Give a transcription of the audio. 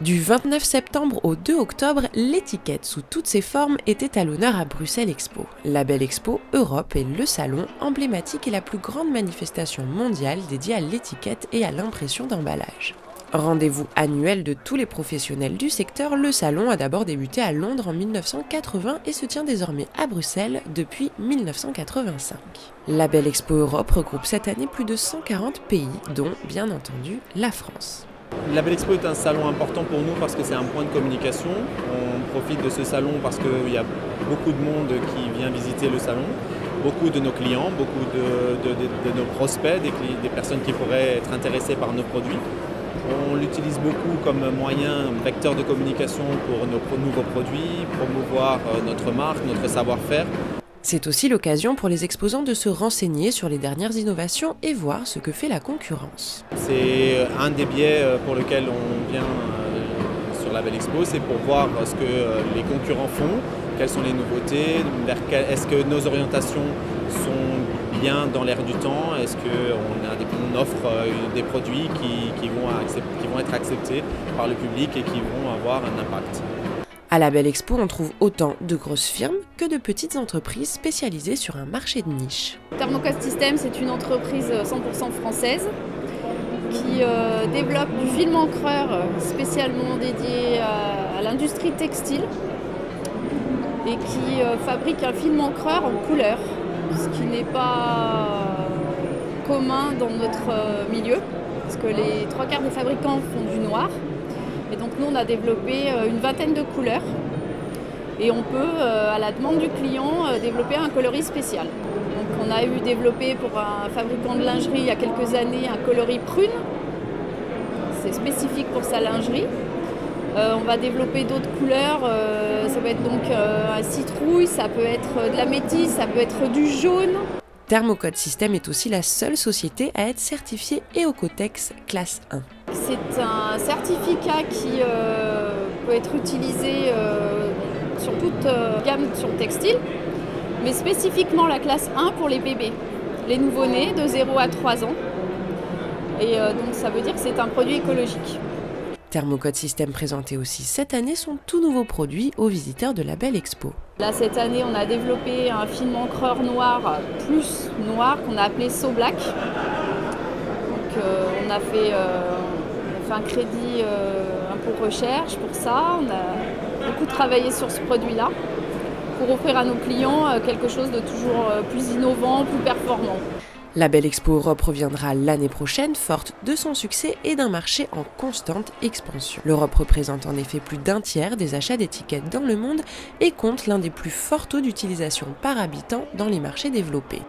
Du 29 septembre au 2 octobre, l'étiquette sous toutes ses formes était à l'honneur à Bruxelles Expo. La Belle Expo Europe est le salon emblématique et la plus grande manifestation mondiale dédiée à l'étiquette et à l'impression d'emballage. Rendez-vous annuel de tous les professionnels du secteur, le salon a d'abord débuté à Londres en 1980 et se tient désormais à Bruxelles depuis 1985. La Belle Expo Europe regroupe cette année plus de 140 pays, dont, bien entendu, la France. La Belle Expo est un salon important pour nous parce que c'est un point de communication. On profite de ce salon parce qu'il y a beaucoup de monde qui vient visiter le salon, beaucoup de nos clients, beaucoup de nos prospects, des personnes qui pourraient être intéressées par nos produits. On l'utilise beaucoup comme moyen, vecteur de communication pour nos nouveaux produits, promouvoir notre marque, notre savoir-faire. C'est aussi l'occasion pour les exposants de se renseigner sur les dernières innovations et voir ce que fait la concurrence. C'est un des biais pour lequel on vient sur la Belle Expo, c'est pour voir ce que les concurrents font, quelles sont les nouveautés, est-ce que nos orientations sont bien dans l'air du temps, est-ce qu'on offre des produits qui vont être acceptés par le public et qui vont avoir un impact. À la Belle Expo, on trouve autant de grosses firmes que de petites entreprises spécialisées sur un marché de niche. Thermocode System, c'est une entreprise 100% française qui développe du film encreur spécialement dédié à l'industrie textile et qui fabrique un film encreur en couleur, ce qui n'est pas commun dans notre milieu, parce que les 3/4 des fabricants font du noir. Et donc nous, on a développé une vingtaine de couleurs et on peut, à la demande du client, développer un coloris spécial. Donc on a développé pour un fabricant de lingerie il y a quelques années un coloris prune. C'est spécifique pour sa lingerie. On va développer d'autres couleurs, ça peut être donc un citrouille, ça peut être de la métisse, ça peut être du jaune. Thermocode System est aussi la seule société à être certifiée Ecotex classe 1. C'est un certificat qui peut être utilisé sur toute gamme sur le textile, mais spécifiquement la classe 1 pour les bébés, les nouveau-nés de 0 à 3 ans. Et donc ça veut dire que c'est un produit écologique. Thermocode System présentait aussi cette année son tout nouveau produit aux visiteurs de la Belle Expo. Là, cette année, on a développé un film encreur noir plus noir qu'on a appelé So Black. Donc, on a fait un crédit impôt recherche pour ça. On a beaucoup travaillé sur ce produit-là pour offrir à nos clients quelque chose de toujours plus innovant, plus performant. La Belle Expo Europe reviendra l'année prochaine, forte de son succès et d'un marché en constante expansion. L'Europe représente en effet plus d'un tiers des achats d'étiquettes dans le monde et compte l'un des plus forts taux d'utilisation par habitant dans les marchés développés.